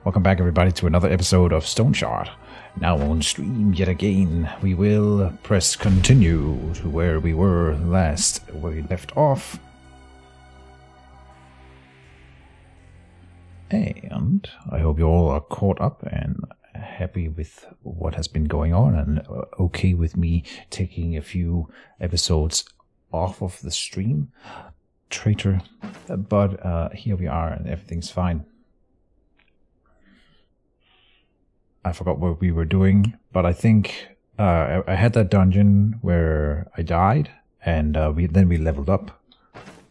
Welcome back everybody to another episode of Stoneshard. Now on stream yet again. We will press continue to where we were last, where we left off. And I hope you all are caught up and happy with what has been going on and okay with me taking a few episodes off of the stream. Traitor. But here we are and everything's fine. I forgot what we were doing, but I think I had that dungeon where I died, and then we leveled up.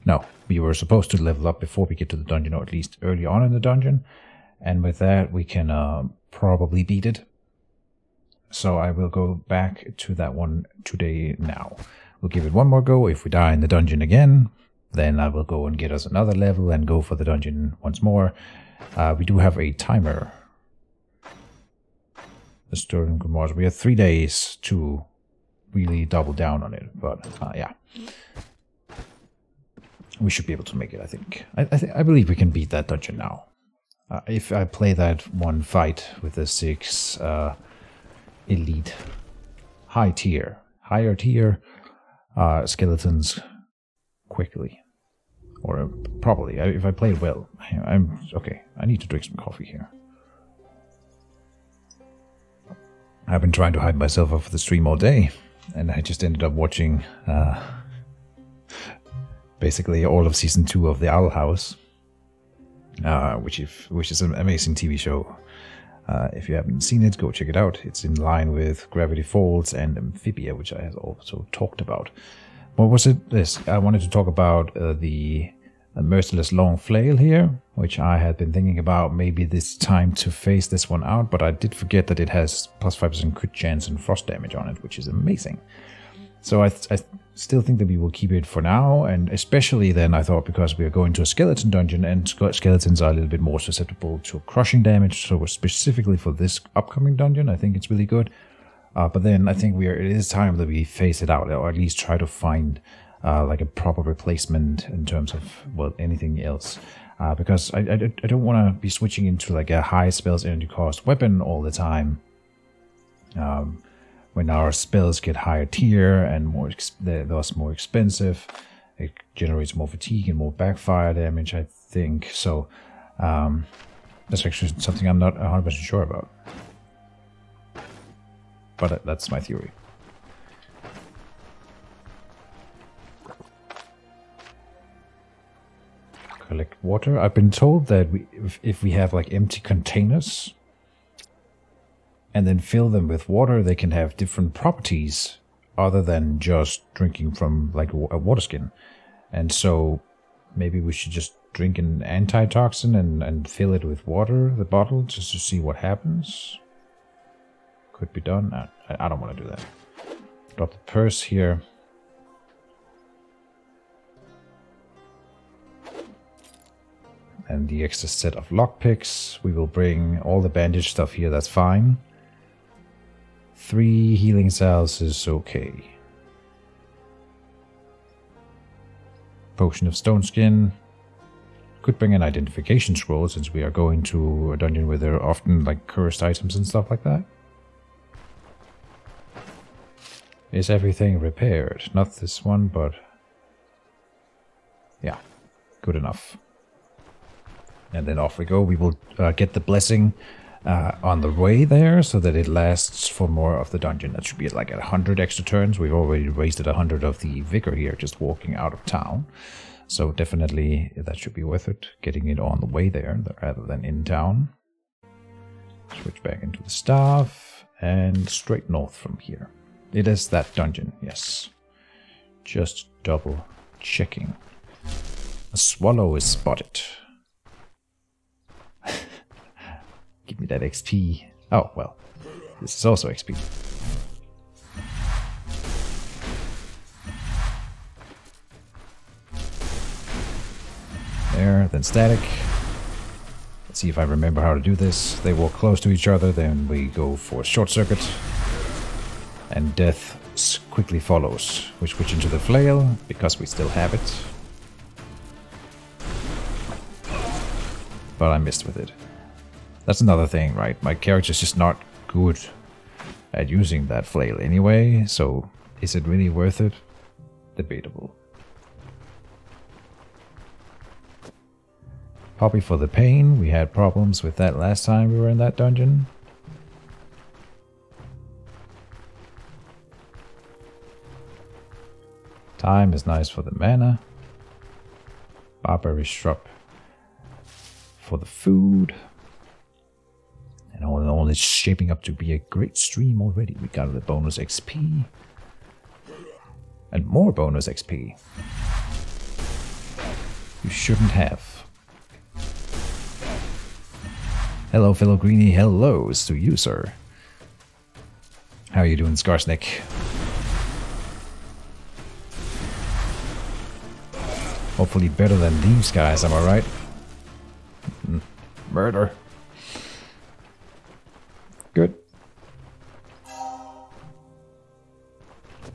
No, we were supposed to level up before we get to the dungeon, or at least early on in the dungeon, and with that we can probably beat it. So I will go back to that one today now. We'll give it one more go. If we die in the dungeon again, then I will go and get us another level and go for the dungeon once more. We do have a timer. The Stolen Grimoires. We have 3 days to really double down on it, but yeah, we should be able to make it. I think. I believe we can beat that dungeon now. If I play that one fight with the 6 elite higher tier skeletons quickly, or probably if I play it well. I'm okay. I need to drink some coffee here. I've been trying to hide myself off the stream all day, and I just ended up watching basically all of season 2 of The Owl House, which is an amazing TV show. If you haven't seen it, go check it out. It's in line with Gravity Falls and Amphibia, which I have also talked about. What was it? This I wanted to talk about the merciless long flail here, which I had been thinking about maybe this time to phase this one out, but I did forget that it has plus 5% crit chance and frost damage on it, which is amazing. So I still think that we will keep it for now, and especially then I thought because we are going to a skeleton dungeon, and skeletons are a little bit more susceptible to crushing damage, so specifically for this upcoming dungeon I think it's really good. But then I think it is time that we phase it out, or at least try to find like a proper replacement in terms of, well, anything else. Because I don't want to be switching into like a high spells energy cost weapon all the time. When our spells get higher tier and thus more expensive, it generates more fatigue and more backfire damage, I think. So that's actually something I'm not 100% sure about. But that's my theory. Collect water. I've been told that if we have like empty containers and then fill them with water, they can have different properties other than just drinking from like a water skin. And so maybe we should just drink an antitoxin and fill it with water, the bottle, just to see what happens. Could be done. I don't want to do that. Drop the purse here. And the extra set of lockpicks. We will bring all the bandage stuff here, that's fine. 3 healing cells is okay. Potion of stone skin. Could bring an identification scroll since we are going to a dungeon where there are often like cursed items and stuff like that. Is everything repaired? Not this one, but yeah, good enough. And then off we go. We will get the blessing on the way there so that it lasts for more of the dungeon. That should be like 100 extra turns. We've already wasted 100 of the vigor here just walking out of town. So definitely that should be worth it, getting it on the way there rather than in town. Switch back into the staff and straight north from here. It is that dungeon, yes. Just double checking. A swallow is spotted. Give me that XP. Oh, well. This is also XP. There, then static. Let's see if I remember how to do this. They walk close to each other, then we go for short circuit. And death quickly follows. We switch into the flail, because we still have it. But I missed with it. That's another thing, right? My character's just not good at using that flail anyway, so is it really worth it? Debatable. Poppy for the pain. We had problems with that last time we were in that dungeon. Time is nice for the mana. Barberry shrub for the food. And all in all, it's shaping up to be a great stream already. We got the bonus XP. And more bonus XP. You shouldn't have. Hello, fellow greenie. Hellos to you, sir. How are you doing, Skarsnik? Hopefully better than these guys, am I right? Murder. Good.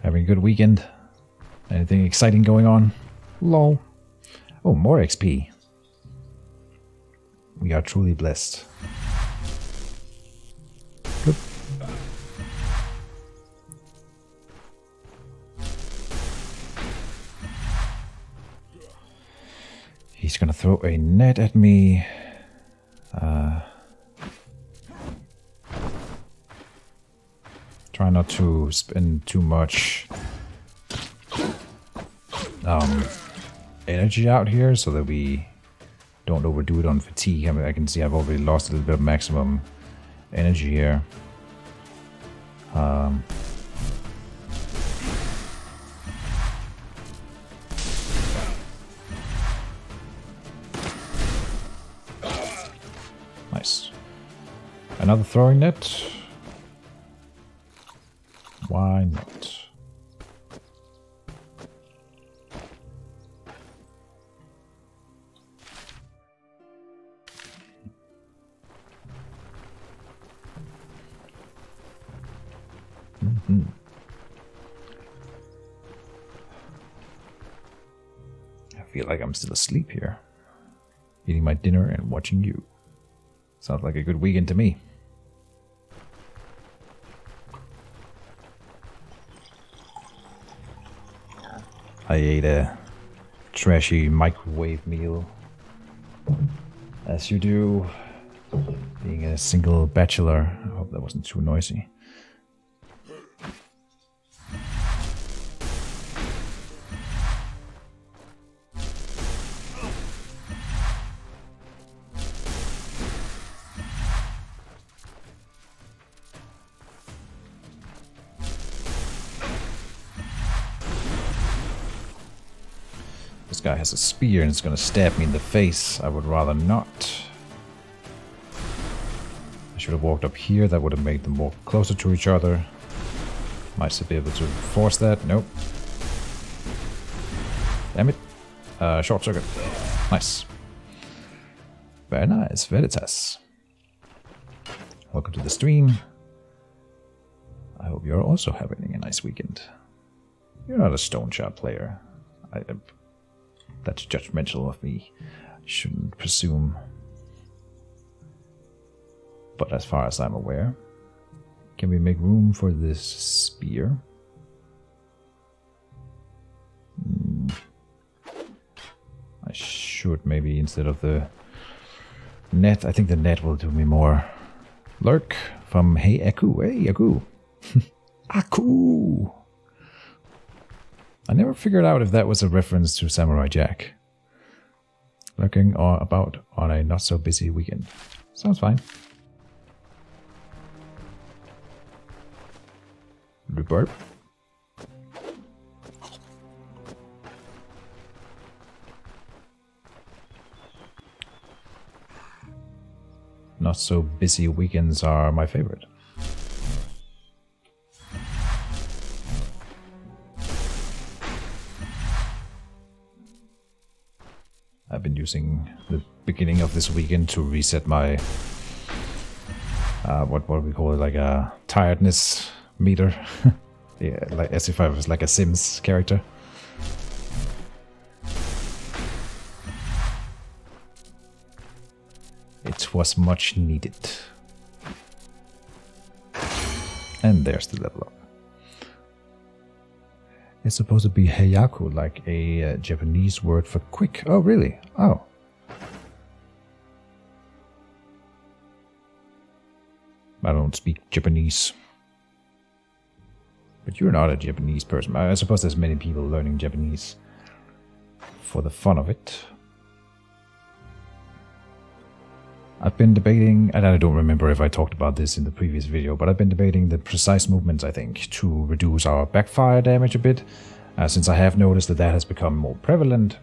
Having a good weekend. Anything exciting going on? Lol. Oh, more XP. We are truly blessed. Good. He's gonna throw a net at me. Try not to spend too much energy out here so that we don't overdo it on fatigue. I mean, I can see I've already lost a little bit of maximum energy here. Nice. Another throwing net. Why not? I feel like I'm still asleep here. Eating my dinner and watching you. Sounds like a good weekend to me. I ate a trashy microwave meal. As you do, being a single bachelor. I hope that wasn't too noisy. This guy has a spear and it's gonna stab me in the face. I would rather not. I should have walked up here. That would have made them walk closer to each other. Might still be able to force that. Nope. Damn it. Short circuit. Nice. Very nice. Veritas. Welcome to the stream. I hope you're also having a nice weekend. You're not a Stoneshard player. That's judgmental of me. I shouldn't presume. But as far as I'm aware, can we make room for this spear? I should maybe instead of the net. I think the net will do me more. Lurk from Hey Aku. Hey Aku. Aku. I never figured out if that was a reference to Samurai Jack. Lurking about on a not so busy weekend. Sounds fine. Reburp. Not so busy weekends are my favorite. I've been using the beginning of this weekend to reset my what do we call it, like a tiredness meter. Yeah, like as if I was like a Sims character. It's It was much needed. And there's the level up. It's supposed to be heiyaku, like a Japanese word for quick. Oh, really? Oh. I don't speak Japanese. But you're not a Japanese person. I suppose there's many people learning Japanese for the fun of it. I've been debating, and I don't remember if I talked about this in the previous video, but I've been debating the precise movements, I think, to reduce our backfire damage a bit, since I have noticed that that has become more prevalent.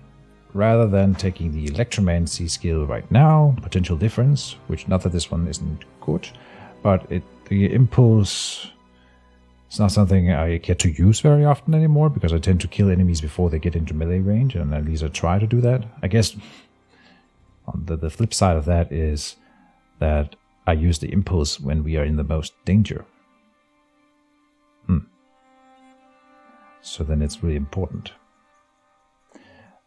Rather than taking the electromancy skill right now, potential difference, which not that this one isn't good, but the impulse, it's not something I get to use very often anymore, because I tend to kill enemies before they get into melee range, and at least I try to do that. I guess on the flip side of that is that I use the impulse when we are in the most danger. So then it's really important.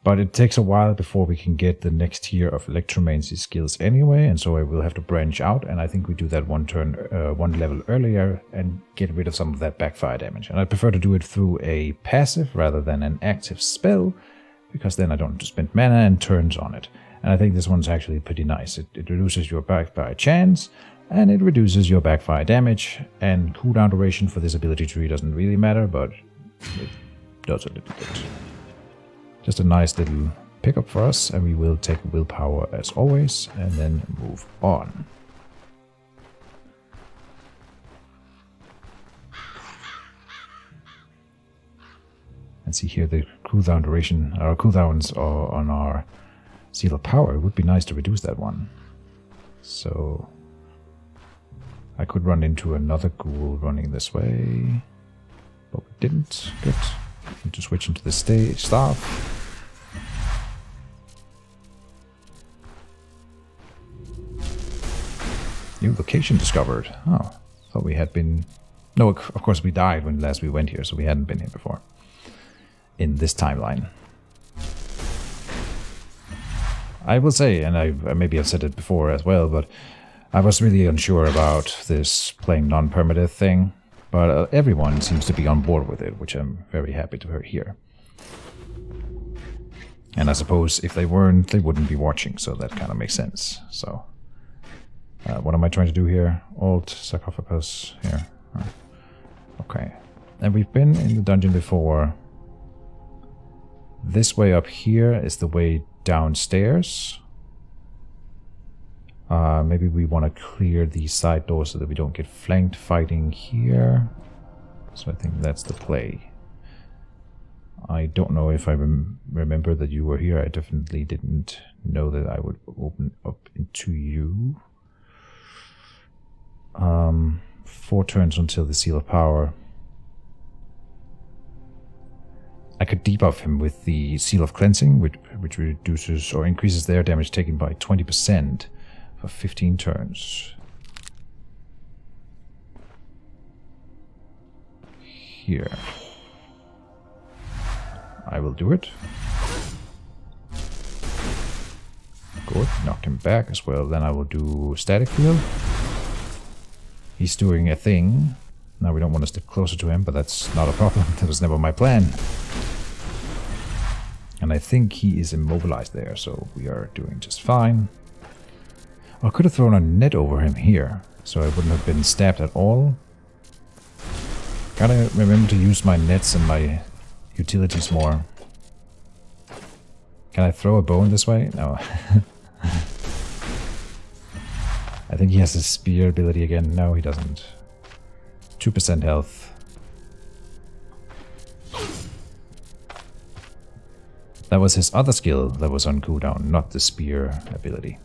But it takes a while before we can get the next tier of electromancy skills anyway, and so I will have to branch out, and I think we do that one level earlier and get rid of some of that backfire damage. And I prefer to do it through a passive rather than an active spell, because then I don't have to spend mana and turns on it. And I think this one's actually pretty nice. It reduces your backfire chance, and it reduces your backfire damage, and cooldown duration for this ability tree doesn't really matter, but it does a little bit. Just a nice little pickup for us, and we will take willpower as always, and then move on. And see here the cooldown duration, our cooldowns are on our Seal of Power. It would be nice to reduce that one. So I could run into another ghoul running this way, but we didn't. Good. Need to switch into the staff. New location discovered. Oh, thought we had been... No, of course we died when last we went here, so we hadn't been here before. In this timeline. I will say, and I maybe I've said it before as well, but I was really unsure about this playing non-permadeath thing, but everyone seems to be on board with it, which I'm very happy to hear. And I suppose if they weren't, they wouldn't be watching, so that kind of makes sense. So, what am I trying to do here? Alt, sarcophagus, here. Okay. And we've been in the dungeon before. This way up here is the way downstairs. Maybe we want to clear these side doors so that we don't get flanked fighting here. So I think that's the play. I don't know if I remember that you were here. I definitely didn't know that I would open up into you. 4 turns until the Seal of Power. I could debuff him with the Seal of Cleansing, which reduces or increases their damage taken by 20% for 15 turns. Here. I will do it. Good, knocked him back as well. Then I will do Static Field. He's doing a thing. Now we don't want to step closer to him, but that's not a problem. That was never my plan. And I think he is immobilized there, so we are doing just fine. I could have thrown a net over him here, so I wouldn't have been stabbed at all. Gotta remember to use my nets and my utilities more. Can I throw a bone this way? No. I think he has his spear ability again. No, he doesn't. 2% health. That was his other skill that was on cooldown, not the spear ability.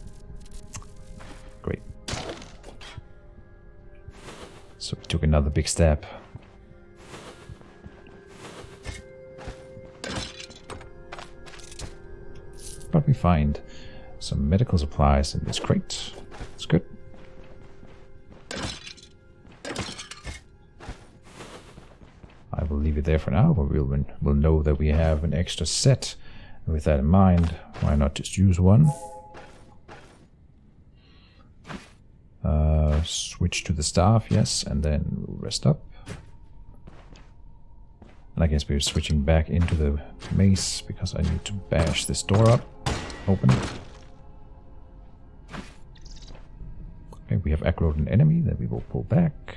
Great. So we took another big step. But we find some medical supplies in this crate. That's good. I will leave it there for now, but we'll know that we have an extra set. With that in mind, why not just use one? switch to the staff, yes, and then we'll rest up. And I guess we're switching back into the mace because I need to bash this door up. Open it. Okay, we have aggroed an enemy that we will pull back.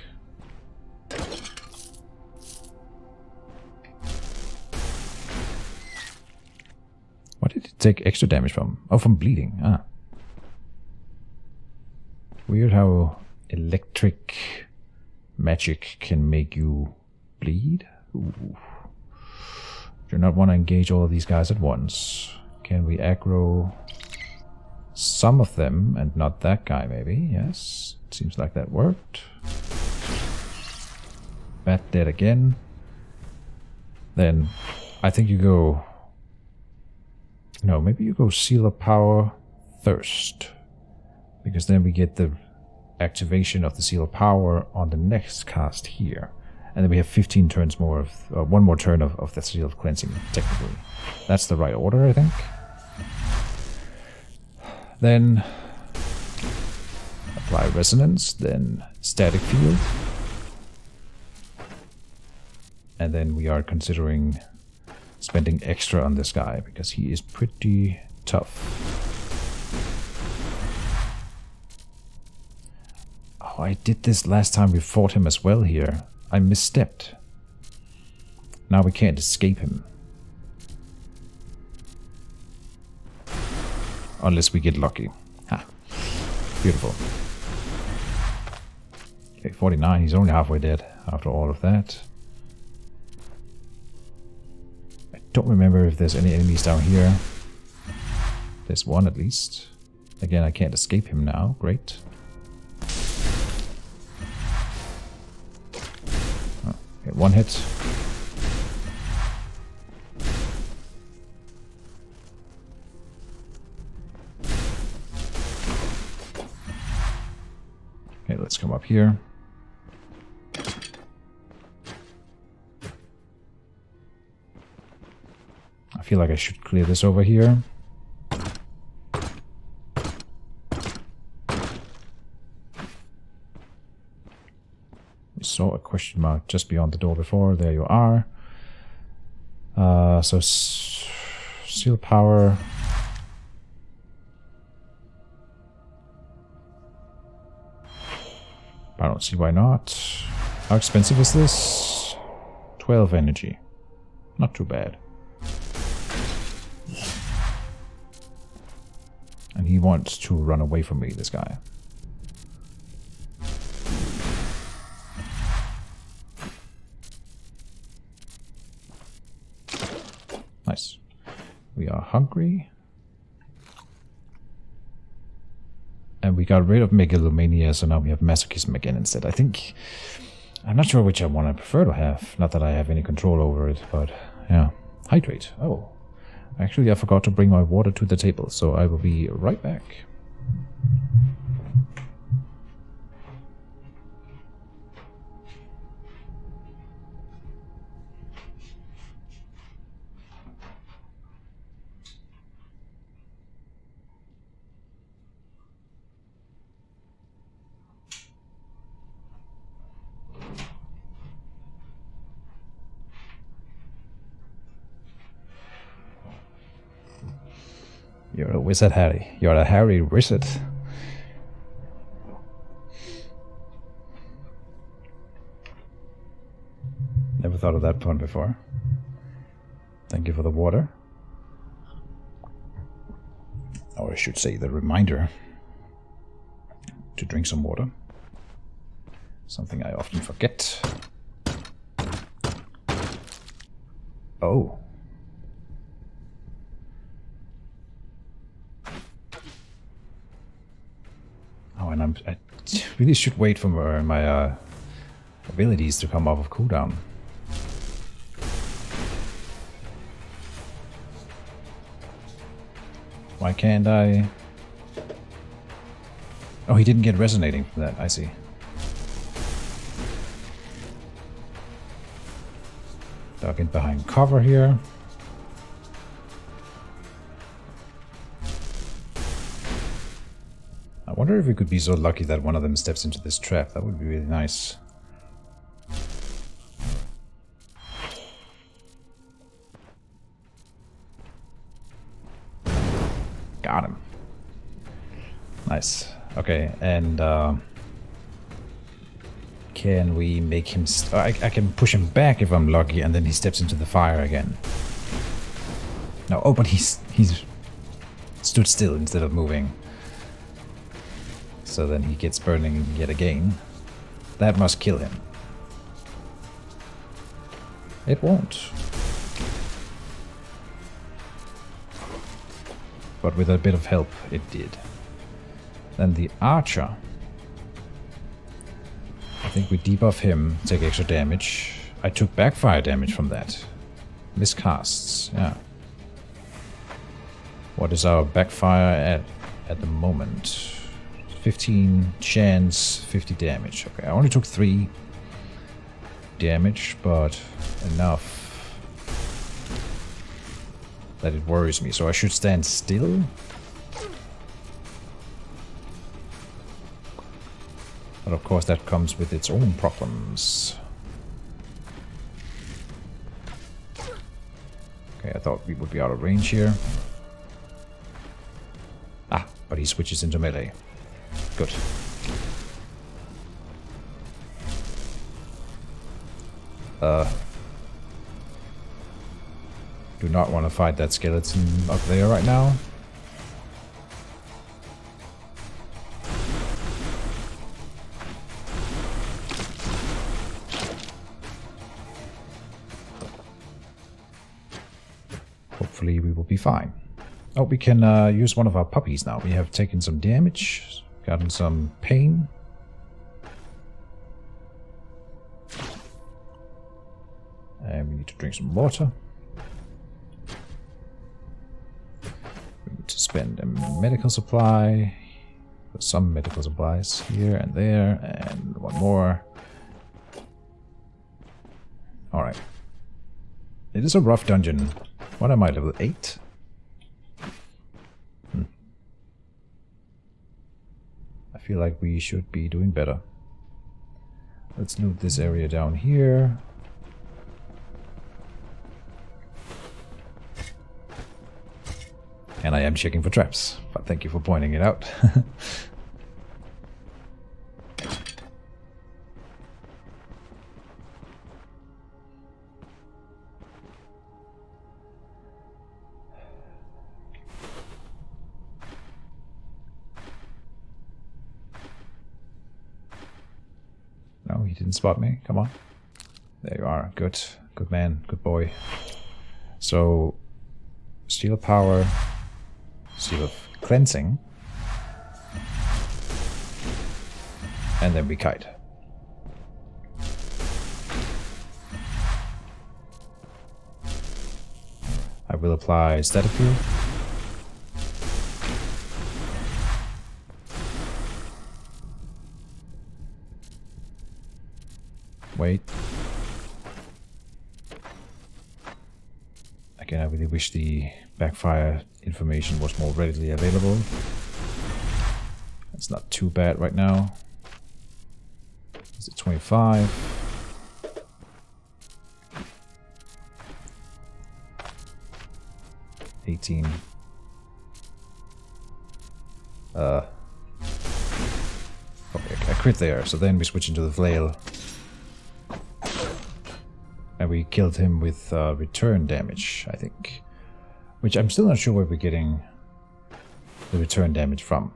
What did it take extra damage from? Oh, from bleeding. Ah. Weird how electric magic can make you bleed. Ooh. Do not want to engage all of these guys at once. Can we aggro some of them and not that guy maybe? Yes. Seems like that worked. Bat dead again. Then I think you go... No, maybe you go Seal of Power first. Because then we get the activation of the Seal of Power on the next cast here. And then we have 15 turns more of... one more turn of the Seal of Cleansing, technically. That's the right order, I think. Then... apply Resonance, then Static Field. And then we are considering spending extra on this guy, because he is pretty tough. Oh, I did this last time we fought him as well here. I misstepped. Now we can't escape him. Unless we get lucky. Ha. Beautiful. Okay, 49. He's only halfway dead after all of that. I don't remember if there's any enemies down here. There's one at least. Again, I can't escape him now. Great. Get one hit. Okay, let's come up here. I feel like I should clear this over here. We saw a question mark just beyond the door before. There you are. So Seal Power. I don't see why not. How expensive is this? 12 energy. Not too bad. And he wants to run away from me, this guy. Nice. We are hungry. And we got rid of Megalomania, so now we have Masochism again instead. I think... I'm not sure which I want to prefer to have. Not that I have any control over it, but... yeah. Hydrate. Oh. Actually, I forgot to bring my water to the table, so I will be right back. You're a wizard, Harry. You're a Harry wizard. Never thought of that pun before. Thank you for the water. Or I should say the reminder to drink some water. Something I often forget. Oh. Oh, and I really should wait for my abilities to come off of cooldown. Why can't I? Oh, he didn't get resonating from that, I see. Duck in behind cover here. wonder if we could be so lucky that one of them steps into this trap. That would be really nice. Got him. Nice. Okay, and can we make him... I can push him back if I'm lucky, and then he steps into the fire again. No, oh, but he's stood still instead of moving. So then he gets burning yet again. That must kill him. It won't. But with a bit of help, it did. Then the archer. I think we debuff him, take extra damage. I took backfire damage from that. Miscasts, yeah. What is our backfire at the moment? 15 chance, 50 damage. Okay, I only took 3 damage, but enough that it worries me. So I should stand still. But of course that comes with its own problems. Okay, I thought we would be out of range here. Ah, but he switches into melee. Good. Do not want to fight that skeleton up there right now. Hopefully we will be fine. Oh, we can use one of our puppies now. We have taken some damage, gotten some pain. And we need to drink some water. We need to spend a medical supply. Some medical supplies here and there, and one more. Alright. It is a rough dungeon. What am I, level 8? I feel like we should be doing better. Let's loot this area down here. And I am checking for traps, but thank you for pointing it out. No, he didn't spot me. Come on. There you are. Good. Good man. Good boy. So, Steel Power, Seal of Cleansing, and then we kite. I will apply Static Field. Wait. Again, I really wish the backfire information was more readily available. It's not too bad right now. Is it 25? $18. Okay, I crit there, so then we switch into the flail. And we killed him with return damage, I think. Which I'm still not sure where we're getting the return damage from.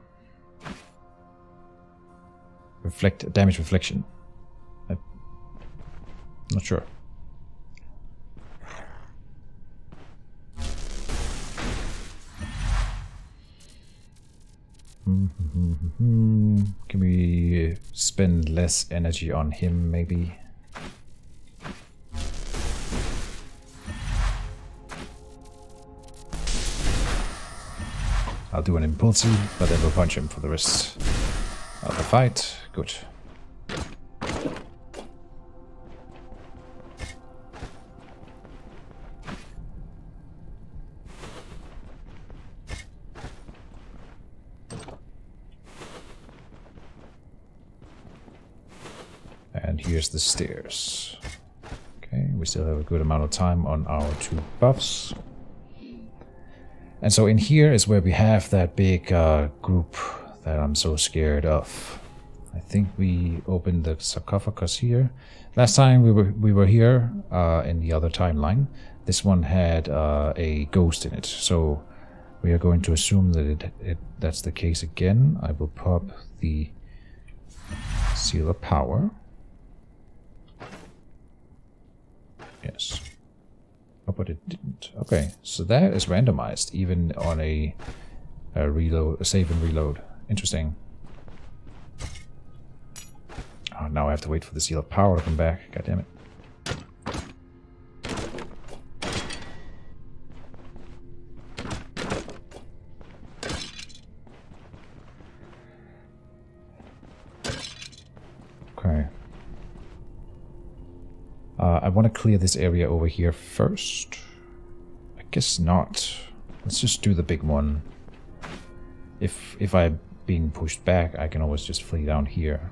Damage reflection. I'm not sure. Can we spend less energy on him, maybe? I'll do an impulsive, but then we'll punch him for the rest of the fight. Good. here's the stairs. Okay, we still have a good amount of time on our 2 buffs. And so in here is where we have that big group that I'm so scared of. I think we opened the sarcophagus here. Last time we were here in the other timeline. This one had a ghost in it, so we are going to assume that that's the case again. I will pop the seal of power. Yes. Oh, but it didn't. Okay, so that is randomized even on a reload, a save and reload. Interesting. Oh, now I have to wait for the seal of power to come back. God damn it. Okay. I want to clear this area over here first. I guess not. Let's just do the big one. If I'm being pushed back, I can always just flee down here.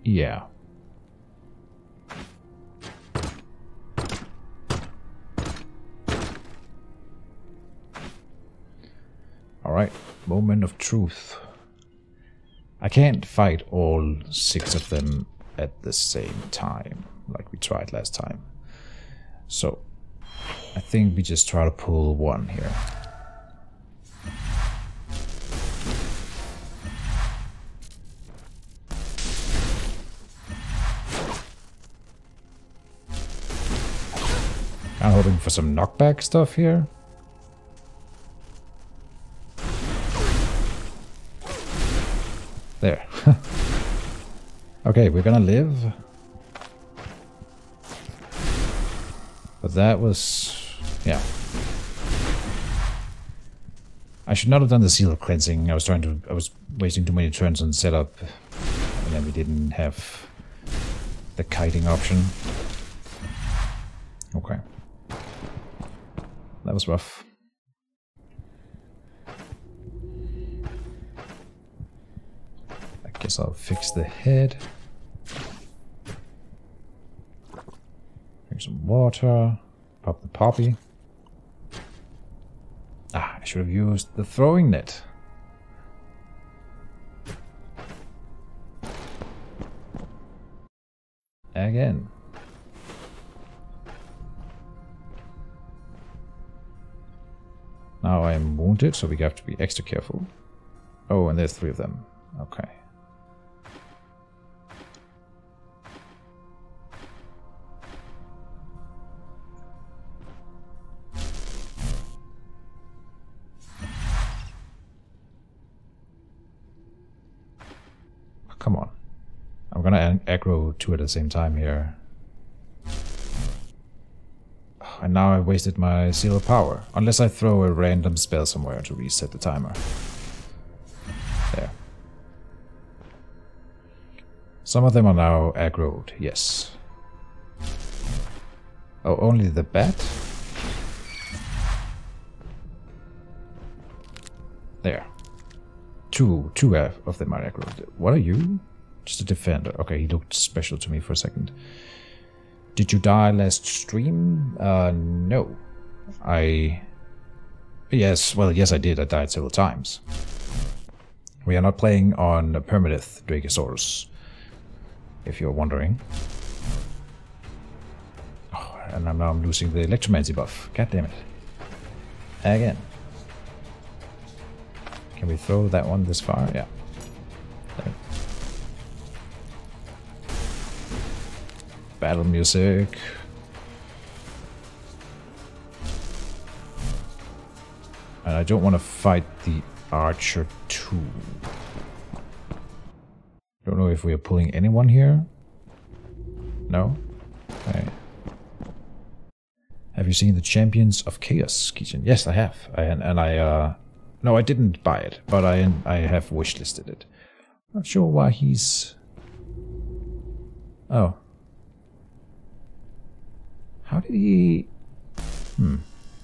Yeah. Alright, moment of truth. I can't fight all 6 of them at the same time, like we tried last time. So, I think we just try to pull one here. I'm hoping for some knockback stuff here. There. Okay, we're gonna live. But that was... yeah. I should not have done the seal of cleansing. I was wasting too many turns on setup. And then we didn't have the kiting option. Okay. That was rough. I guess I'll fix the head. Drink some water. Pop the poppy. Ah, I should have used the throwing net. Again. Now I am wounded, so we have to be extra careful. Oh, and there's 3 of them. Okay. Come on. I'm gonna aggro 2 at the same time here. And now I wasted my seal of power. Unless I throw a random spell somewhere to reset the timer. There. Some of them are now aggroed, yes. Oh, only the bat? There. Two of them are aggroed. What are you? Just a defender. Okay, he looked special to me for a second. Did you die last stream? No. Yes, I did. I died several times. We are not playing on a Permadeath Dracosaurus, if you're wondering. Oh, and now I'm losing the Electromancy buff. God damn it. Again. Can we throw that one this far? Yeah. There. Battle music. And I don't want to fight the archer too. Don't know if we are pulling anyone here. No? Okay. Have you seen the Champions of Chaos, Keejchen? Yes, I have. No, I didn't buy it, but I have wishlisted it. Not sure why he's... Oh. How did he...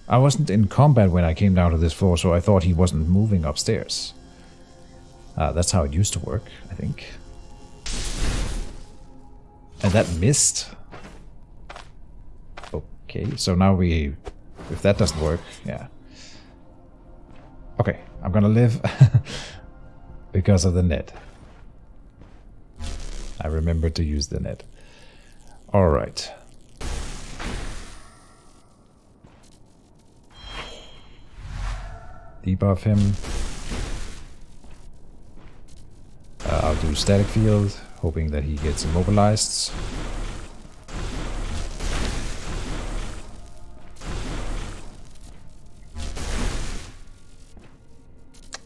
I wasn't in combat when I came down to this floor, so I thought he wasn't moving upstairs. That's how it used to work, I think. And that missed. Okay, so now we... If that doesn't work, yeah. Okay, I'm gonna live because of the net. I remembered to use the net. Alright. Debuff him. I'll do static field, hoping that he gets immobilized.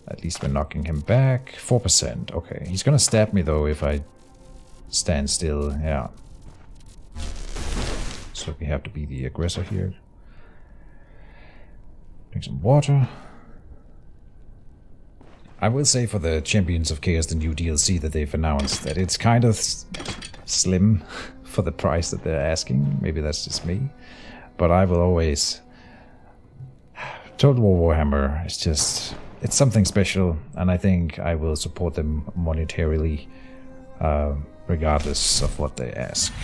At least we're knocking him back. 4%. Okay, he's gonna stab me though if I stand still. Yeah. So we have to be the aggressor here. Drink some water. I will say for the Champions of Chaos, the new DLC that they've announced, that it's kind of slim for the price that they're asking. Maybe that's just me. But I will always... Total War Warhammer is just... It's something special, and I think I will support them monetarily, regardless of what they ask.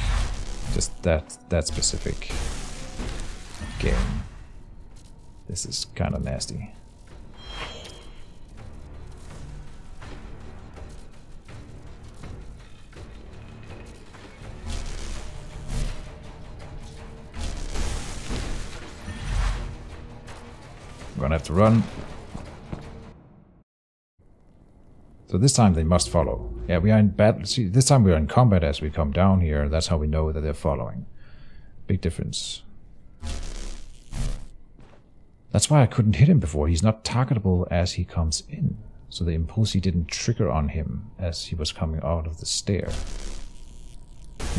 Just that specific game. This is kind of nasty. I'm gonna have to run. So this time they must follow. Yeah, we are in battle. See, this time we are in combat as we come down here. That's how we know that they're following. Big difference. That's why I couldn't hit him before. He's not targetable as he comes in. So the impulse didn't trigger on him as he was coming out of the stair.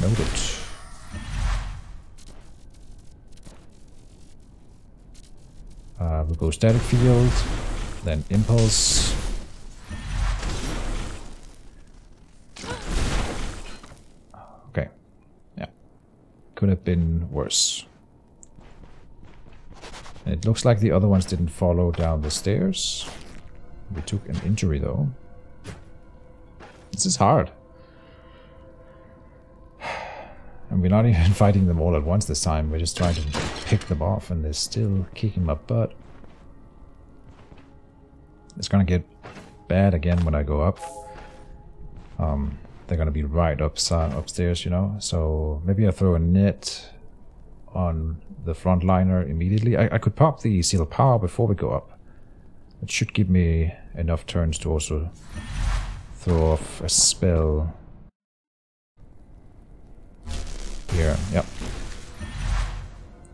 Noted. We'll go static field, then impulse. Okay, yeah, could have been worse. It looks like the other ones didn't follow down the stairs. We took an injury though. This is hard. And we're not even fighting them all at once this time. We're just trying to pick them off and they're still kicking my butt. It's gonna get bad again when I go up. They're gonna be right upstairs, you know. So maybe I throw a net on the frontliner immediately. I could pop the seal power before we go up. It should give me enough turns to also throw off a spell. Here, yep.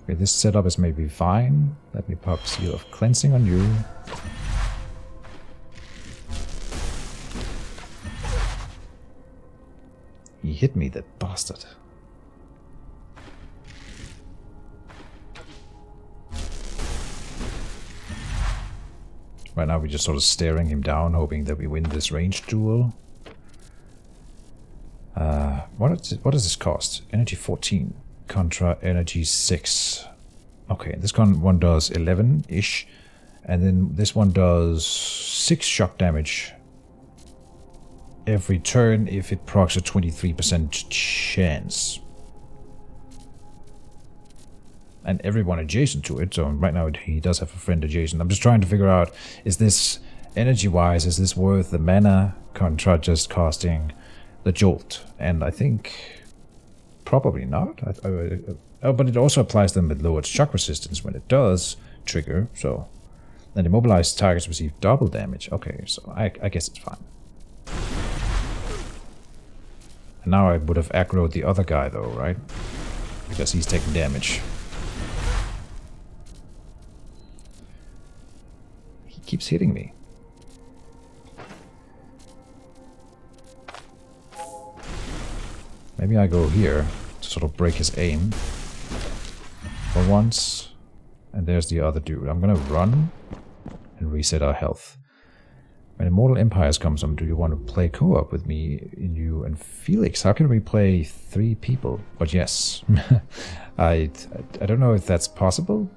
Okay, this setup is maybe fine. Let me pop Seal of Cleansing on you. He hit me, that bastard. Right now we're just sort of staring him down, hoping that we win this ranged duel. What does this cost? Energy 14, contra energy 6. Okay, this one does 11-ish, and then this one does 6 shock damage every turn if it procs a 23% chance. And everyone adjacent to it, so right now he does have a friend adjacent. I'm just trying to figure out, is this, energy-wise, is this worth the mana contra just costing the jolt? And I think probably not. But it also applies them with lowered shock resistance when it does trigger, so then immobilized targets receive double damage. Okay, so I guess it's fine. And now I would have aggroed the other guy though, right? Because he's taking damage. He keeps hitting me. Maybe I go here to sort of break his aim for once. And there's the other dude. I'm gonna run and reset our health. When Immortal Empires comes on, do you want to play co-op with me, you and Felix? How can we play 3 people? But yes. I don't know if that's possible.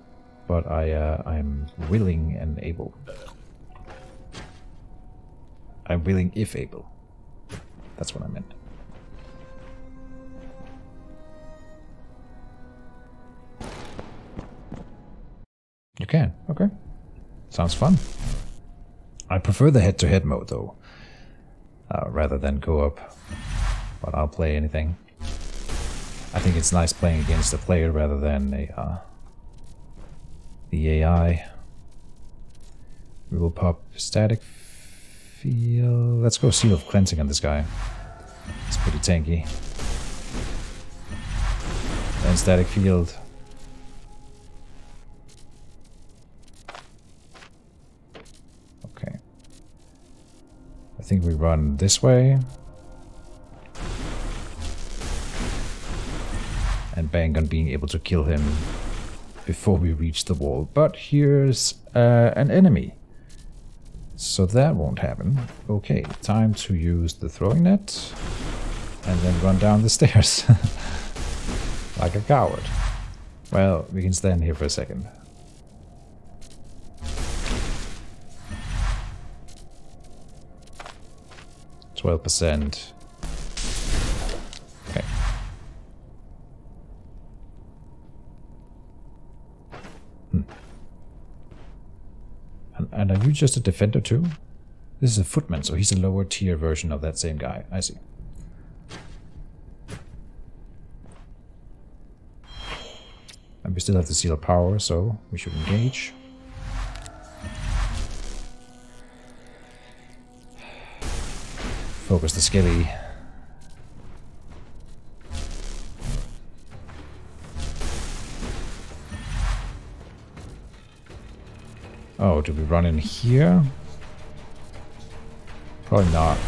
but I'm willing and able. I'm willing if able. That's what I meant. You can, okay. Sounds fun. I prefer the head-to-head mode though, rather than co-op, but I'll play anything. I think it's nice playing against a player rather than the AI. We will pop static field. Let's go Seal of Cleansing on this guy. It's pretty tanky. And static field. Okay. I think we run this way. And bank on being able to kill him before we reach the wall. But here's an enemy. So that won't happen. Okay, time to use the throwing net. And then run down the stairs. Like a coward. Well, we can stand here for a second. %. Okay. And are you just a defender too? This is a footman, so he's a lower tier version of that same guy. I see. And we still have the seal of power, so we should engage. Focus the skelly. Oh, do we run in here? Probably not.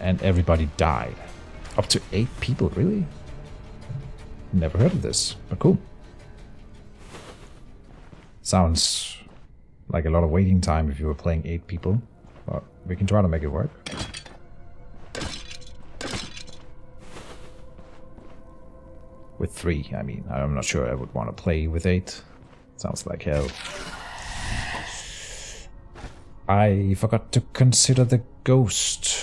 And everybody died. Up to 8 people, really? Never heard of this, but cool. Sounds like a lot of waiting time if you were playing 8 people, but we can try to make it work. With 3, I mean, I'm not sure I would want to play with 8. Sounds like hell. I forgot to consider the ghost.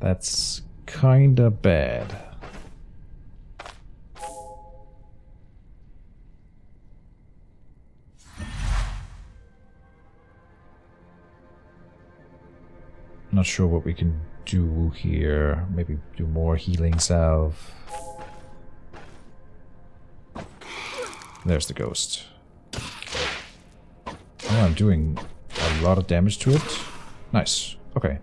That's kinda bad. Not sure what we can do here. Maybe do more healing salve. There's the ghost. Oh, I'm doing a lot of damage to it. Nice. Okay.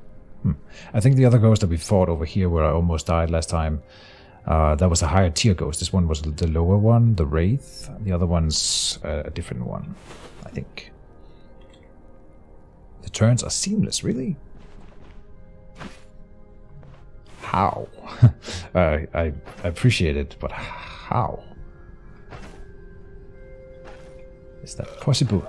I think the other ghost that we fought over here where I almost died last time, that was a higher tier ghost. This one was the lower one, the Wraith. The other one's a different one, I think. The turns are seamless, really? How? I appreciate it, but how? Is that possible?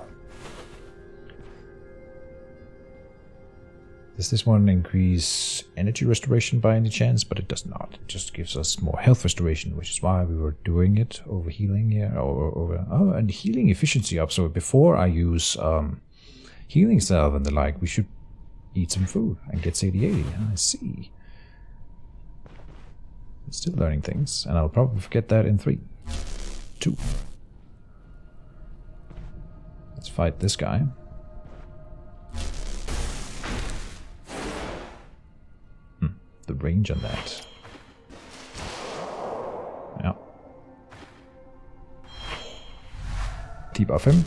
Does this one increase energy restoration by any chance? But it does not. It just gives us more health restoration, which is why we were doing it over healing here. Oh, and healing efficiency up. So before I use healing salve and the like, we should eat some food and get 80/80. I see. Still learning things, and I'll probably forget that in 3, 2. Let's fight this guy. The range on that. Yeah. Debuff him.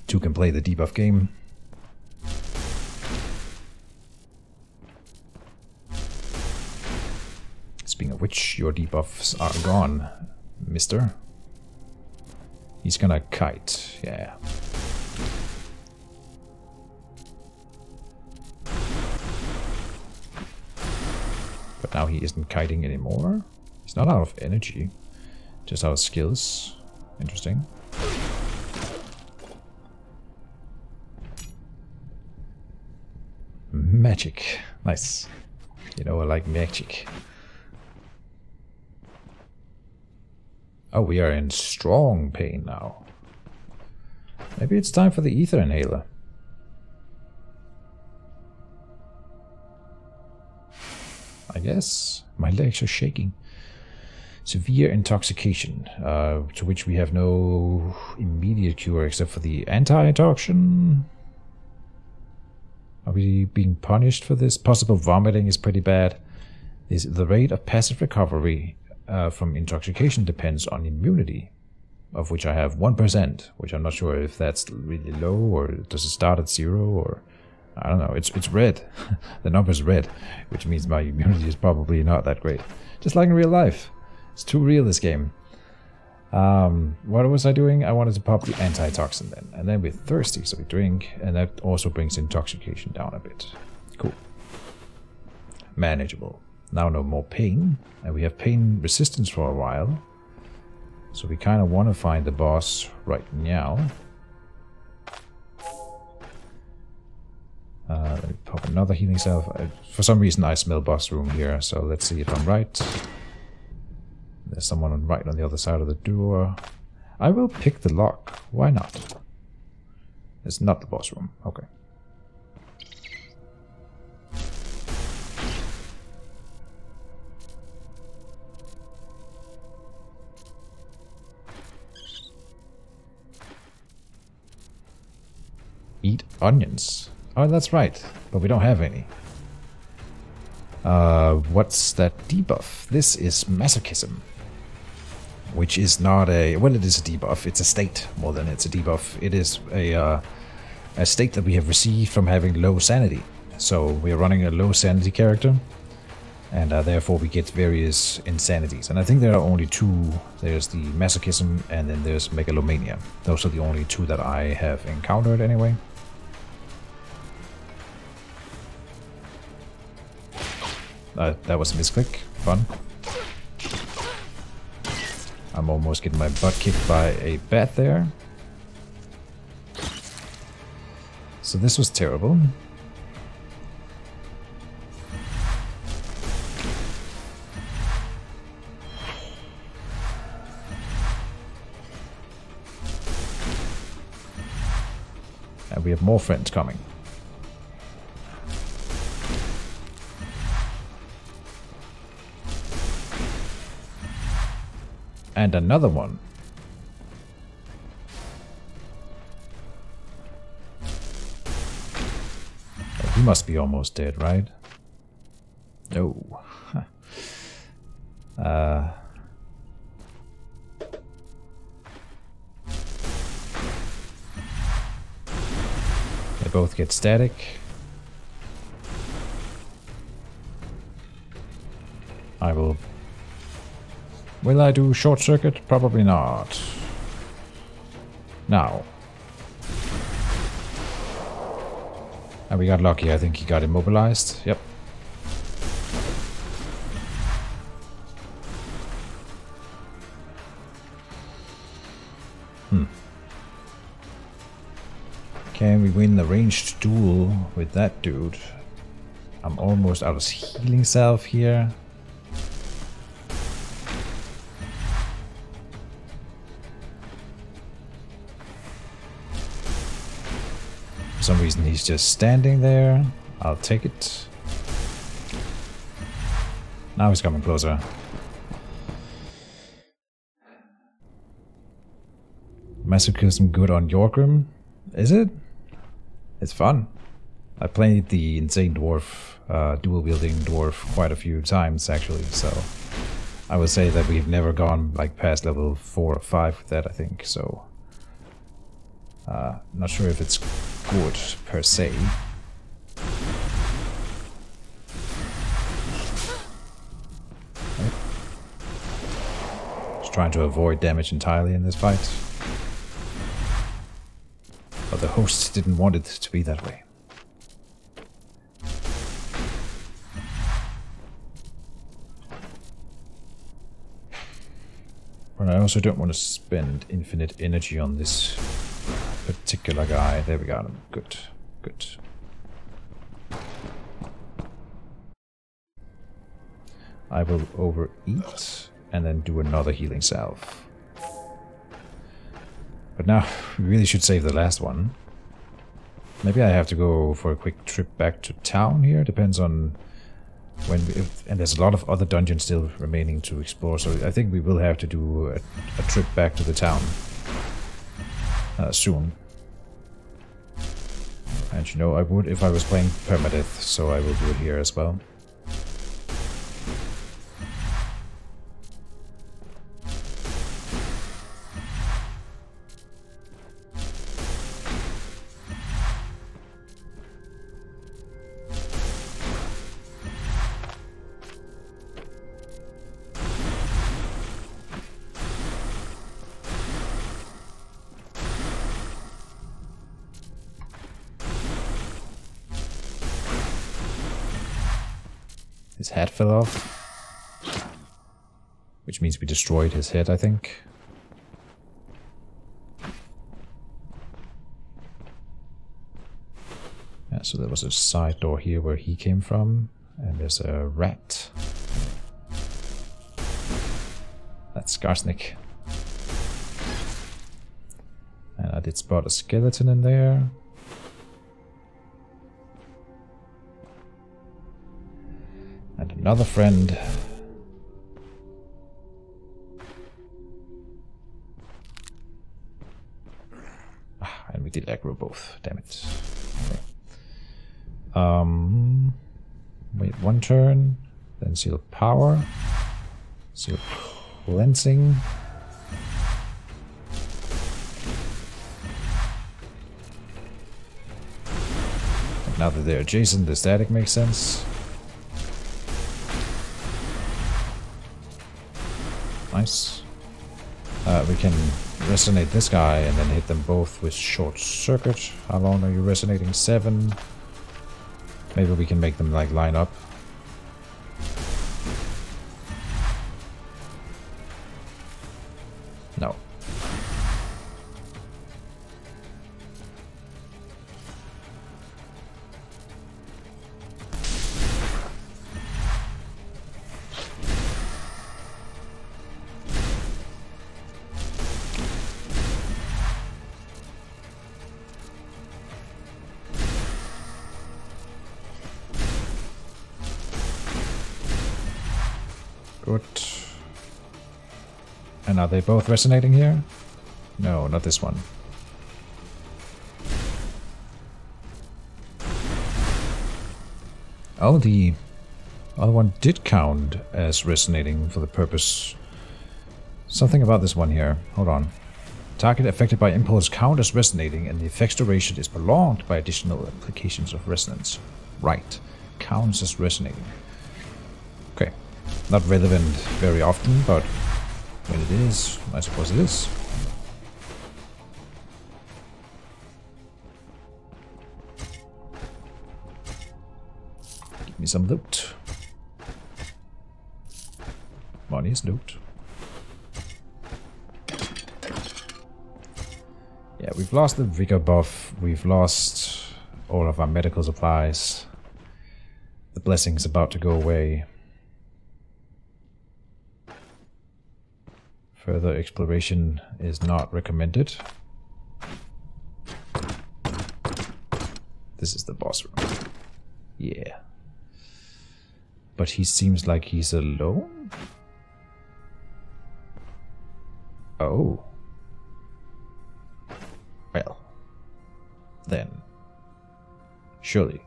2 can play the debuff game. Speaking of which, your debuffs are gone, mister. He's gonna kite, yeah. But now he isn't kiting anymore. He's not out of energy, just out of skills. Interesting. Magic. Nice. You know, I like magic. Oh, we are in strong pain now. Maybe it's time for the ether inhaler. I guess. My legs are shaking. Severe intoxication, to which we have no immediate cure except for the anti-intoxication. Are we being punished for this? Possible vomiting is pretty bad. The rate of passive recovery from intoxication depends on immunity, of which I have 1%, which I'm not sure if that's really low, or does it start at 0, or I don't know. It's red. The number's red, which means my immunity is probably not that great. Just like in real life. It's too real, this game. What was I doing? I wanted to pop the antitoxin then. And then we're thirsty, so we drink, and that also brings intoxication down a bit. Cool. Manageable. Now no more pain, and we have pain resistance for a while. So we kind of want to find the boss right now. Let me pop another healing cell. For some reason I smell boss room here, so let's see if I'm right. There's someone right on the other side of the door. I will pick the lock. Why not? It's not the boss room. Okay. Eat onions. Oh, that's right. But we don't have any. What's that debuff? This is masochism. Which is not a... Well, it is a debuff. It's a state more than it's a debuff. It is a state that we have received from having low sanity. So we are running a low sanity character. And therefore we get various insanities. And I think there are only two. There's the masochism and then there's megalomania. Those are the only two that I have encountered anyway. That was a misclick. Fun. I'm almost getting my butt kicked by a bat there. So this was terrible. And we have more friends coming. And another one. Oh, he must be almost dead, right? No. They both get static. I will... Will I do short circuit? Probably not. Now. And we got lucky. I think he got immobilized. Yep. Can we win the ranged duel with that dude? I'm almost out of healing salve here. For some reason he's just standing there. I'll take it. Now he's coming closer. Masochism good on Yorgrim? Is it? It's fun. I played the insane dwarf, dual-wielding dwarf quite a few times actually, so I would say that we've never gone like past level 4 or 5 with that, I think, so not sure if it's good per se. Just trying to avoid damage entirely in this fight. But the hosts didn't want it to be that way. But I also don't want to spend infinite energy on this particular guy. There we got him. Good. Good. I will overeat and then do another healing salve. But now, we really should save the last one. Maybe I have to go for a quick trip back to town here. Depends on when and there's a lot of other dungeons still remaining to explore, so I think we will have to do a trip back to the town soon. And you know, I would if I was playing permadeath, so I will do it here as well. His head fell off, which means we destroyed his head, I think. Yeah, so there was a side door here where he came from, and there's a rat. That's Skarsnik. And I did spot a skeleton in there. And another friend. And we did aggro both. Damn it. Okay. Wait one turn. Then seal power. Seal cleansing. And now that they're adjacent, the static makes sense. Nice. We can resonate this guy and then hit them both with short circuit. How long are you resonating? 7. Maybe we can make them like line up. No. Good. And are they both resonating here? No, not this one. Oh, the other one did count as resonating for the purpose. Something about this one here. Hold on. Target affected by impulse count as resonating, and the effect's duration is prolonged by additional applications of resonance. Right. Counts as resonating. Okay. Not relevant very often, but when it is, I suppose it is. Give me some loot. Money is loot. Yeah, we've lost the vigor buff. We've lost all of our medical supplies. The blessing's about to go away. Further exploration is not recommended. This is the boss room. Yeah. But he seems like he's alone? Oh. Well. Then. Surely.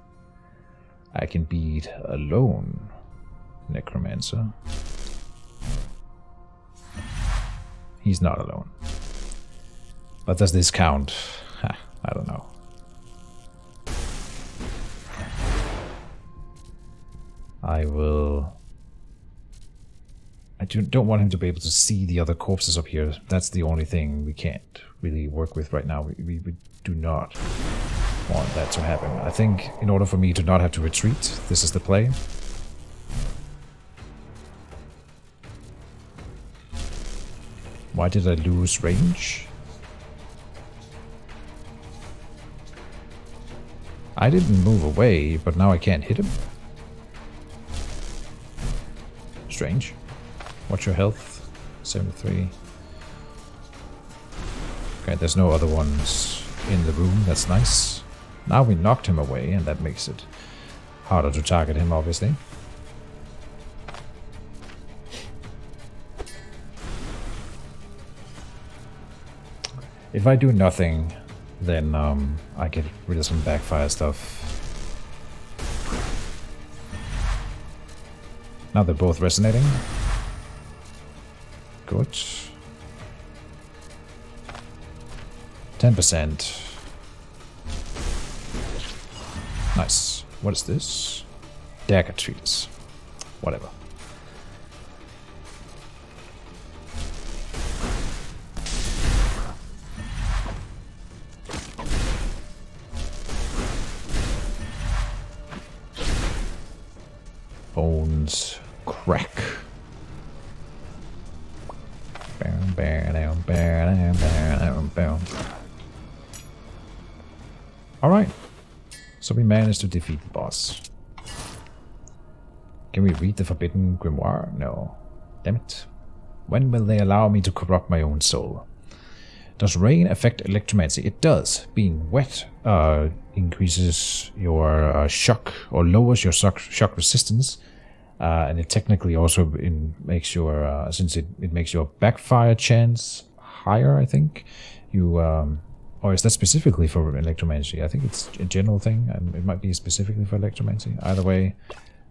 I can beat alone, Necromancer. He's not alone. But does this count? I don't know. I don't want him to be able to see the other corpses up here. That's the only thing we can't really work with right now. We do not want that to happen. I think in order for me to not have to retreat, this is the play. Why did I lose range? I didn't move away, but now I can't hit him. Strange. What's your health? 73. Okay, there's no other ones in the room. That's nice. Now we knocked him away, and that makes it harder to target him, obviously. If I do nothing, then I get rid of some backfire stuff. Now they're both resonating. Good. 10%. Nice. What is this? Dagger trees. Whatever. Bones crack. Alright. So we managed to defeat the boss. Can we read the Forbidden Grimoire? No. Damn it. When will they allow me to corrupt my own soul? Does rain affect electromancy? It does. Being wet increases your shock, or lowers your shock resistance. And it technically also makes your, since it makes your backfire chance higher, I think. You, or is that specifically for electromancy? I think it's a general thing. It might be specifically for electromancy. Either way,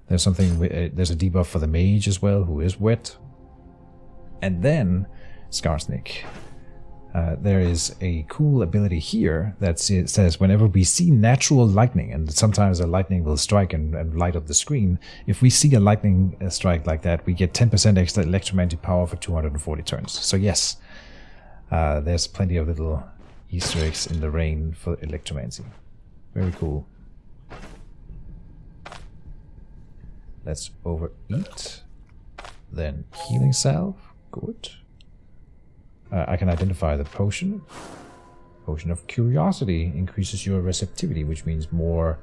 there's something, there's a debuff for the mage as well, who is wet. And then, Skarsnik. There is a cool ability here that says whenever we see natural lightning, and sometimes a lightning will strike and light up the screen, if we see a lightning strike like that, we get 10% extra electromagnetic power for 240 turns. So yes, there's plenty of little Easter eggs in the rain for electromancy. Very cool. Let's overeat. Then healing salve. Good. I can identify the potion. Potion of Curiosity increases your receptivity, which means more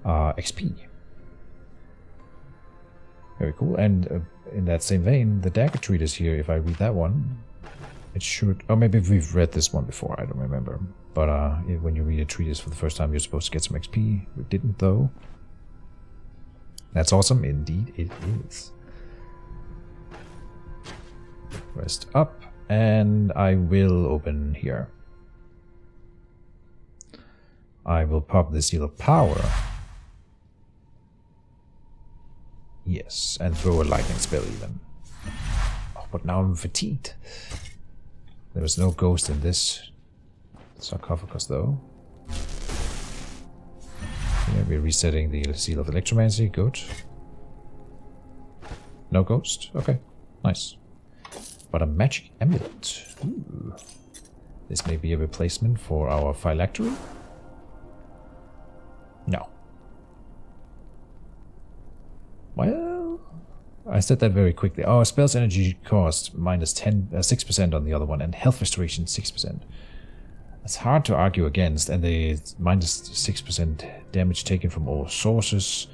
XP. Very cool. And in that same vein, the dagger treat is here. If I read that one, it should... Oh, maybe we've read this one before. I don't remember. But when you read a treatise for the first time, you're supposed to get some XP. We didn't, though. That's awesome. Indeed, it is. Rest up. And I will open here. I will pop the Seal of Power. Yes, and throw a lightning spell even. Oh, but now I'm fatigued. There is no ghost in this sarcophagus though. Yeah, we're resetting the Seal of Electromancy. Good. No ghost? Okay, nice. But a magic amulet. Ooh. This may be a replacement for our phylactery? No. Well, I said that very quickly. Oh, spell's energy cost minus 6% on the other one, and health restoration 6%. That's hard to argue against, and the minus 6% damage taken from all sources.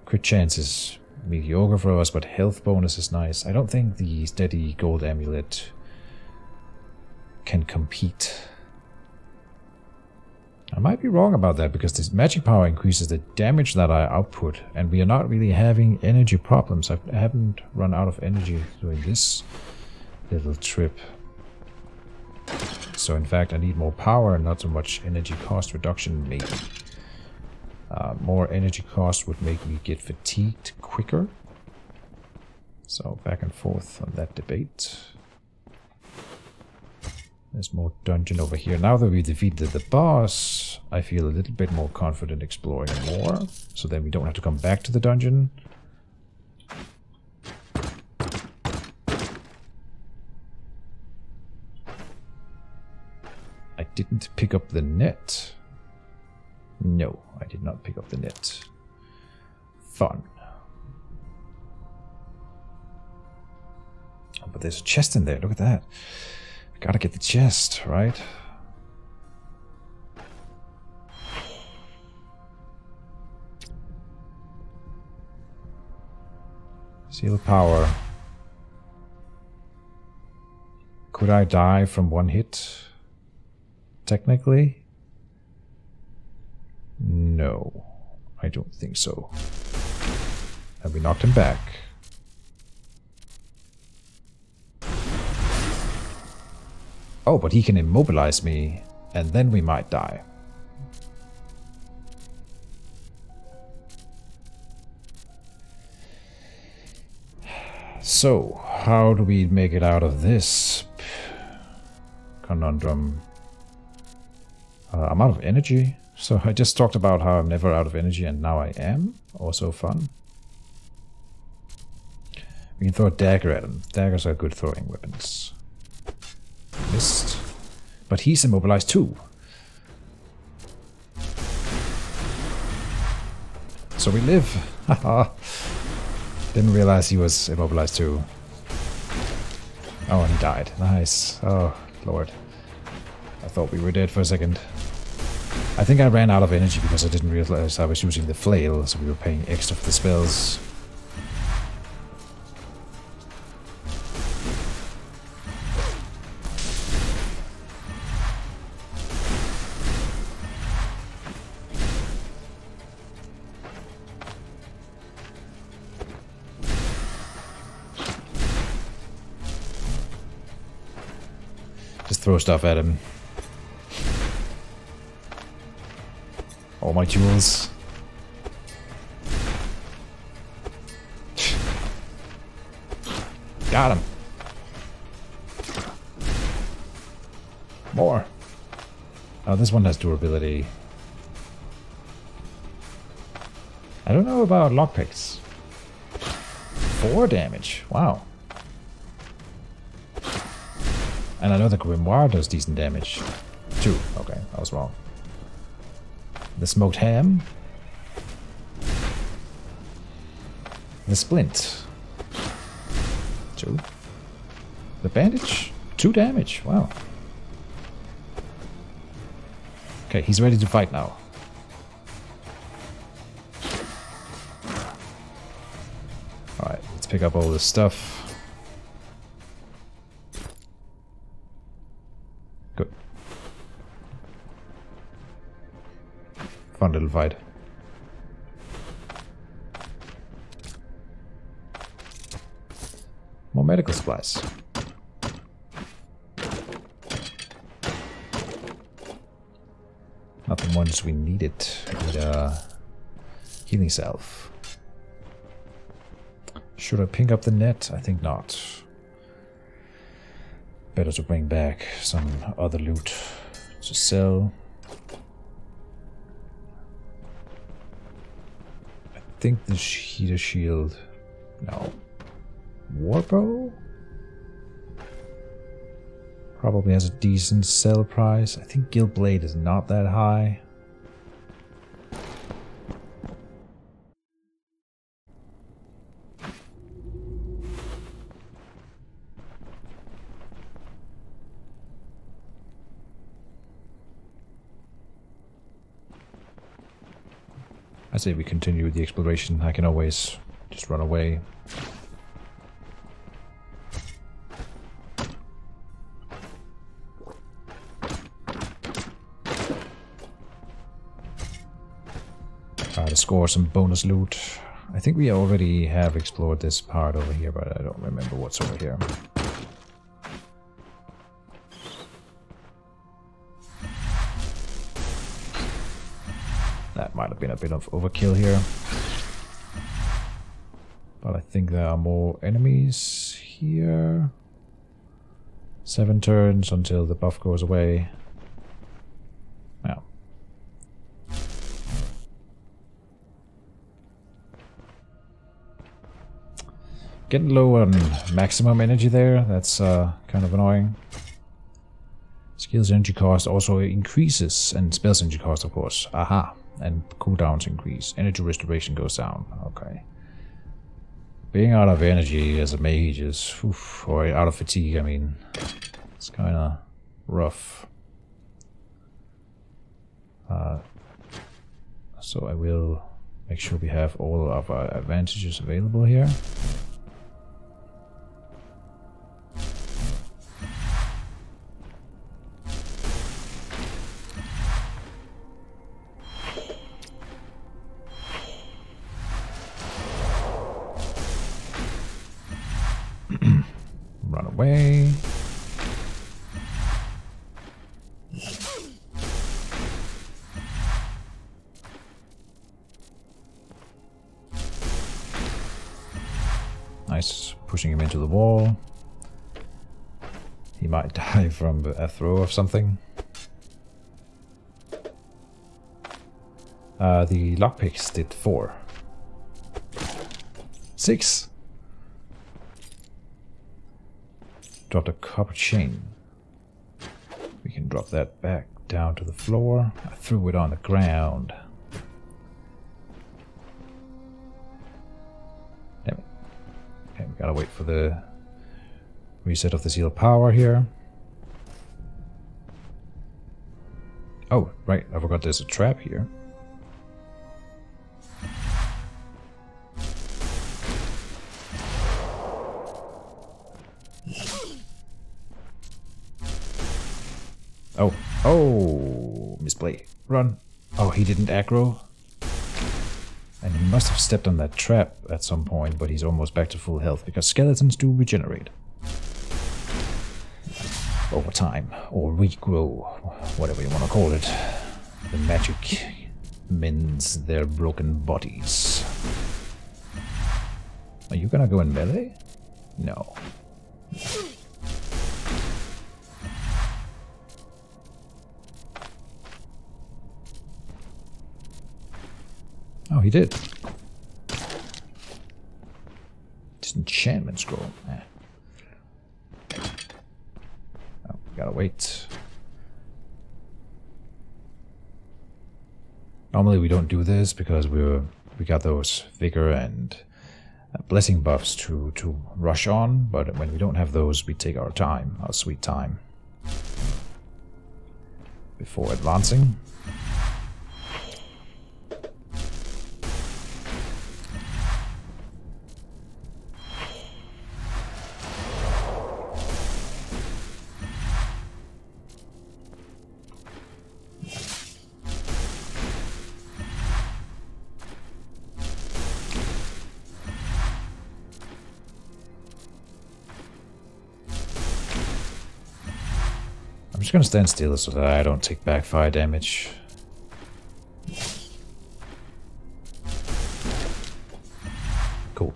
Crit chance is mediocre for us, but health bonus is nice. I don't think the steady gold amulet can compete. I might be wrong about that, because this magic power increases the damage that I output, and we are not really having energy problems. I haven't run out of energy during this little trip. So in fact I need more power and not so much energy cost reduction, maybe. More energy cost would make me get fatigued quicker. So back and forth on that debate. There's more dungeon over here. Now that we defeated the boss, I feel a little bit more confident exploring more. So then we don't have to come back to the dungeon. I didn't pick up the net. No, I did not pick up the net. Fun. Oh, but there's a chest in there. Look at that. We gotta get the chest, right? Seal power. Could I die from one hit? Technically? No, I don't think so. And we knocked him back. Oh, but he can immobilize me, and then we might die. So, how do we make it out of this conundrum? I'm out of energy. So I just talked about how I'm never out of energy, and now I am. Also fun. We can throw a dagger at him. Daggers are good throwing weapons. Missed. But he's immobilized too. So we live. Haha. Didn't realize he was immobilized too. Oh, and he died. Nice. Oh, Lord. I thought we were dead for a second. I think I ran out of energy because I didn't realize I was using the flail, so we were paying extra for the spells. Just throw stuff at him. All my jewels. Got him. More. Oh, this one has durability. I don't know about lockpicks. 4 damage. Wow. And I know the Grimoire does decent damage. 2. Okay, I was wrong. The smoked ham. The splint. 2. The bandage. 2 damage. Wow. Okay, he's ready to fight now. Alright, let's pick up all this stuff. Good. Fun little fight. More medical supplies. Not the ones we needed. We need a healing salve. Should I ping up the net? I think not. Better to bring back some other loot to sell. I think the heater shield. No. Warbow? Probably has a decent sell price. I think Guild Blade is not that high. I say we continue the exploration. I can always just run away. Try to score some bonus loot. I think we already have explored this part over here, but I don't remember what's over here. That might have been a bit of overkill here. But I think there are more enemies here. 7 turns until the buff goes away. Yeah. Getting low on maximum energy there. That's kind of annoying. Skills energy cost also increases, and spells energy cost, of course. Aha. And cooldowns increase. Energy restoration goes down. Okay. Being out of energy as a mage is, oof, or out of fatigue, I mean, it's kind of rough. So I will make sure we have all of our advantages available here. Run away. Nice, pushing him into the wall. He might die from a throw of something. The lockpicks did 4. 6. Dropped a copper chain. We can drop that back down to the floor. I threw it on the ground. Damn it. Okay, we gotta wait for the reset of the seal power here. Oh, right, I forgot there's a trap here. Oh, oh, misplay. Run. Oh, he didn't aggro. And he must have stepped on that trap at some point, but he's almost back to full health, because skeletons do regenerate. Over time, or regrow, whatever you want to call it. The magic mends their broken bodies. Are you gonna go in melee? No. Oh, he did. Disenchantment scroll. Oh, we gotta wait. Normally we don't do this because we got those vigor and blessing buffs to rush on, but when we don't have those, we take our time, our sweet time, before advancing. I'm just gonna stand still so that I don't take back fire damage. Cool.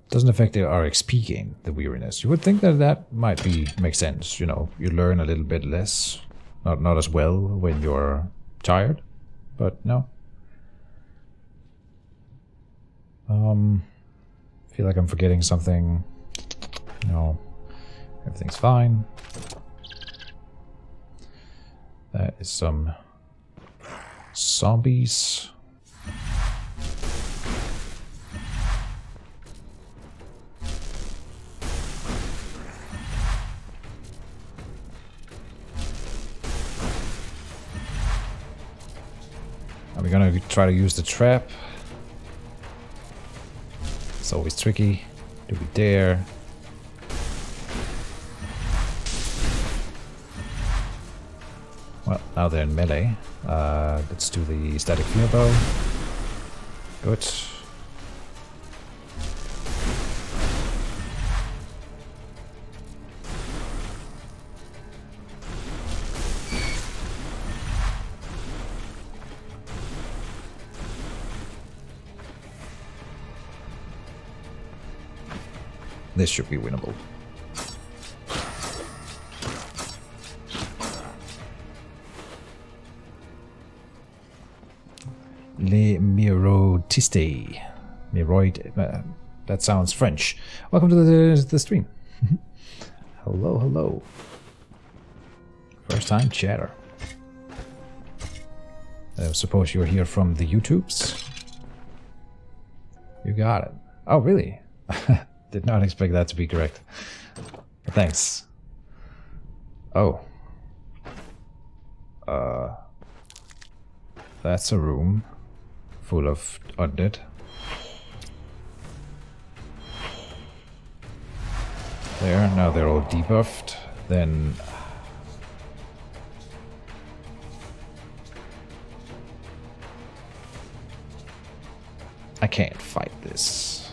Doesn't affect our XP gain, the weariness. You would think that that might make sense, you know, you learn a little bit less, not as well when you're tired. But no. Feel like I'm forgetting something. No. Everything's fine. That is some zombies. We're gonna try to use the trap. It's always tricky. Do we dare? Well, now they're in melee. Let's do the static field bow. Good. This should be winnable. Les Mirotistes. Miroid. That sounds French. Welcome to the stream. Hello, hello. First time chatter. I suppose you're here from the YouTubes? You got it. Oh, really? Did not expect that to be correct. Thanks. Oh. That's a room full of undead. There, now they're all debuffed. Then I can't fight this.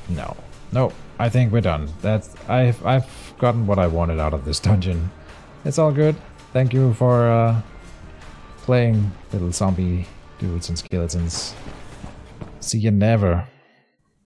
No. No, I think we're done. I've gotten what I wanted out of this dungeon. It's all good. Thank you for playing, little zombie dudes and skeletons. See you never.